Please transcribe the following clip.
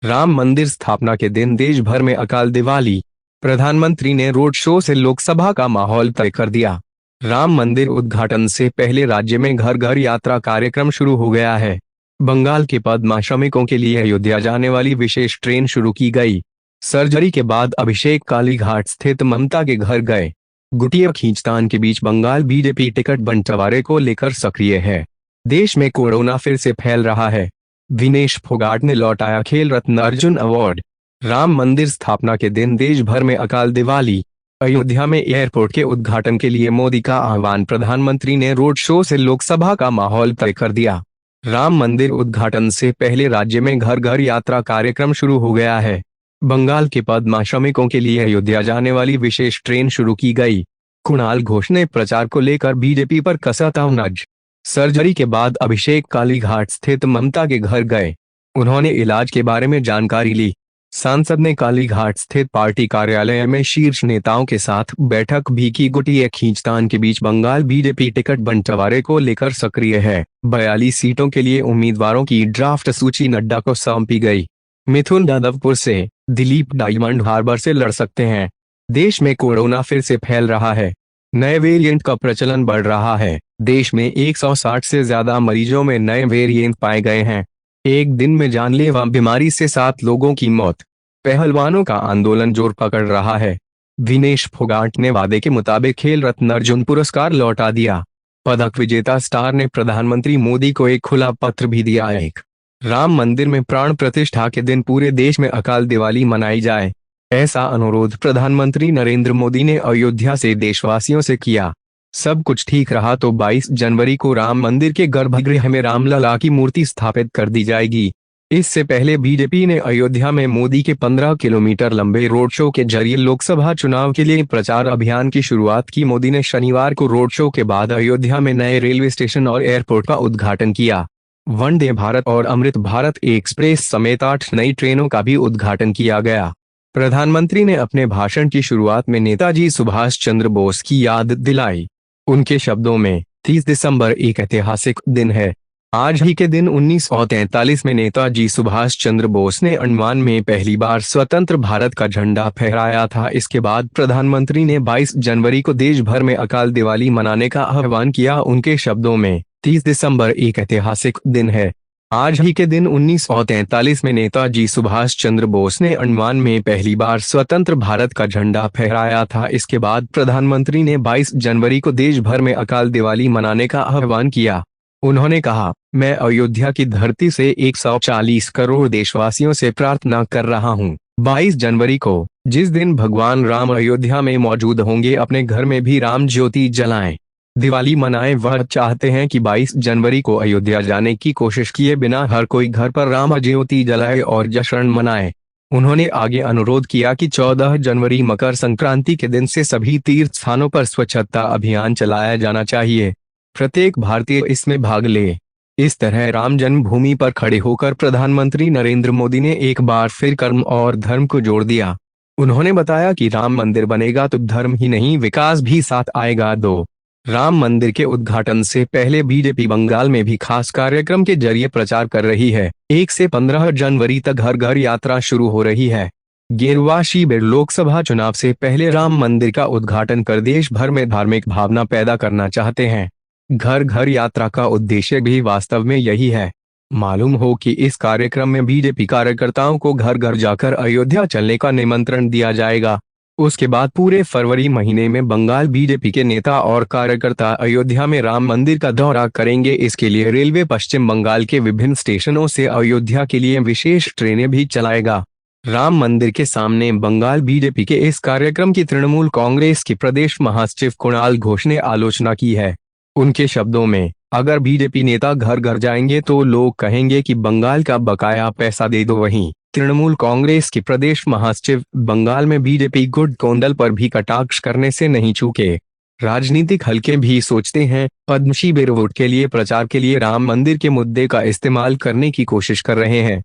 राम मंदिर स्थापना के दिन देश भर में अकाल दिवाली। प्रधानमंत्री ने रोड शो से लोकसभा का माहौल तय कर दिया। राम मंदिर उद्घाटन से पहले राज्य में घर घर यात्रा कार्यक्रम शुरू हो गया है। बंगाल के पद्मा श्रमिकों के लिए अयोध्या जाने वाली विशेष ट्रेन शुरू की गई। सर्जरी के बाद अभिषेक कालीघाट स्थित ममता के घर गए। गुटिया खींचतान के बीच बंगाल बीजेपी टिकट बंटवारे को लेकर सक्रिय है। देश में कोरोना फिर से फैल रहा है। विनेश फोगाट ने लौटाया खेल रत्न अर्जुन अवार्ड। राम मंदिर स्थापना के दिन देश भर में अकाल दिवाली। अयोध्या में एयरपोर्ट के उद्घाटन के लिए मोदी का आह्वान। प्रधानमंत्री ने रोड शो से लोकसभा का माहौल तय कर दिया। राम मंदिर उद्घाटन से पहले राज्य में घर घर यात्रा कार्यक्रम शुरू हो गया है। बंगाल के पद्मा श्रमिकों के लिए अयोध्या जाने वाली विशेष ट्रेन शुरू की गई। कुणाल घोष ने प्रचार को लेकर बीजेपी पर कसा तंज। सर्जरी के बाद अभिषेक कालीघाट स्थित ममता के घर गए। उन्होंने इलाज के बारे में जानकारी ली। सांसद ने कालीघाट स्थित पार्टी कार्यालय में शीर्ष नेताओं के साथ बैठक भी की। गुटिया खींचतान के बीच बंगाल बीजेपी टिकट बंटवारे को लेकर सक्रिय है। 42 सीटों के लिए उम्मीदवारों की ड्राफ्ट सूची नड्डा को सौंपी गई। मिथुन यादवपुर से, दिलीप डायमंड हार्बर से लड़ सकते हैं। देश में कोरोना फिर से फैल रहा है। नए वेरिएंट का प्रचलन बढ़ रहा है। देश में 160 से ज्यादा मरीजों में नए वेरिएंट पाए गए हैं। एक दिन में जानलेवा बीमारी से 7 लोगों की मौत। पहलवानों का आंदोलन जोर पकड़ रहा है। विनेश फोगाट ने वादे के मुताबिक खेल रत्न अर्जुन पुरस्कार लौटा दिया। पदक विजेता स्टार ने प्रधानमंत्री मोदी को एक खुला पत्र भी दिया। राम मंदिर में प्राण प्रतिष्ठा के दिन पूरे देश में अकाल दिवाली मनाई जाए, ऐसा अनुरोध प्रधानमंत्री नरेंद्र मोदी ने अयोध्या से देशवासियों से किया। सब कुछ ठीक रहा तो 22 जनवरी को राम मंदिर के गर्भगृह में रामलला की मूर्ति स्थापित कर दी जाएगी। इससे पहले बीजेपी ने अयोध्या में मोदी के 15 किलोमीटर लंबे रोड शो के जरिए लोकसभा चुनाव के लिए प्रचार अभियान की शुरुआत की। मोदी ने शनिवार को रोड शो के बाद अयोध्या में नए रेलवे स्टेशन और एयरपोर्ट का उद्घाटन किया। वंदे भारत और अमृत भारत एक्सप्रेस समेत 8 नई ट्रेनों का भी उद्घाटन किया गया। प्रधानमंत्री ने अपने भाषण की शुरुआत में नेताजी सुभाष चंद्र बोस की याद दिलाई। उनके शब्दों में 30 दिसंबर एक ऐतिहासिक दिन है। आज ही के दिन 1943 में नेताजी सुभाष चंद्र बोस ने अंडमान में पहली बार स्वतंत्र भारत का झंडा फहराया था। इसके बाद प्रधानमंत्री ने 22 जनवरी को देश भर में अकाल दिवाली मनाने का आह्वान किया। उनके शब्दों में 30 दिसंबर एक ऐतिहासिक दिन है। आज ही के दिन 1943 में नेताजी सुभाष चंद्र बोस ने अंडमान में पहली बार स्वतंत्र भारत का झंडा फहराया था। इसके बाद प्रधानमंत्री ने 22 जनवरी को देश भर में अकाल दिवाली मनाने का आह्वान किया। उन्होंने कहा, मैं अयोध्या की धरती से 140 करोड़ देशवासियों से प्रार्थना कर रहा हूँ। 22 जनवरी को, जिस दिन भगवान राम अयोध्या में मौजूद होंगे, अपने घर में भी राम ज्योति जलाएं, दिवाली मनाएं। वह चाहते हैं कि 22 जनवरी को अयोध्या जाने की कोशिश किए बिना हर कोई घर पर राम ज्योति जलाए और जश्न मनाए। उन्होंने आगे अनुरोध किया कि 14 जनवरी मकर संक्रांति के दिन से सभी तीर्थ स्थानों पर स्वच्छता अभियान चलाया जाना चाहिए। प्रत्येक भारतीय इसमें भाग ले। इस तरह राम जन्मभूमि पर खड़े होकर प्रधानमंत्री नरेंद्र मोदी ने एक बार फिर कर्म और धर्म को जोड़ दिया। उन्होंने बताया कि राम मंदिर बनेगा तो धर्म ही नहीं, विकास भी साथ आएगा। राम मंदिर के उद्घाटन से पहले बीजेपी बंगाल में भी खास कार्यक्रम के जरिए प्रचार कर रही है। 1 से 15 जनवरी तक घर घर यात्रा शुरू हो रही है। गेरुआ शिविर लोकसभा चुनाव से पहले राम मंदिर का उद्घाटन कर देश भर में धार्मिक भावना पैदा करना चाहते हैं। घर घर यात्रा का उद्देश्य भी वास्तव में यही है। मालूम हो कि इस कार्यक्रम में बीजेपी कार्यकर्ताओं को घर घर जाकर अयोध्या चलने का निमंत्रण दिया जाएगा। उसके बाद पूरे फरवरी महीने में बंगाल बीजेपी के नेता और कार्यकर्ता अयोध्या में राम मंदिर का दौरा करेंगे। इसके लिए रेलवे पश्चिम बंगाल के विभिन्न स्टेशनों से अयोध्या के लिए विशेष ट्रेनें भी चलाएगा। राम मंदिर के सामने बंगाल बीजेपी के इस कार्यक्रम की तृणमूल कांग्रेस के प्रदेश महासचिव कुणाल घोष ने आलोचना की है। उनके शब्दों में, अगर बीजेपी नेता घर घर जाएंगे तो लोग कहेंगे कि बंगाल का बकाया पैसा दे दो। वहीं तृणमूल कांग्रेस के प्रदेश महासचिव बंगाल में बीजेपी गुट कोंडल पर भी कटाक्ष करने से नहीं चूके। राजनीतिक हलके भी सोचते हैं, पद्म शिविर वोट के लिए प्रचार के लिए राम मंदिर के मुद्दे का इस्तेमाल करने की कोशिश कर रहे हैं।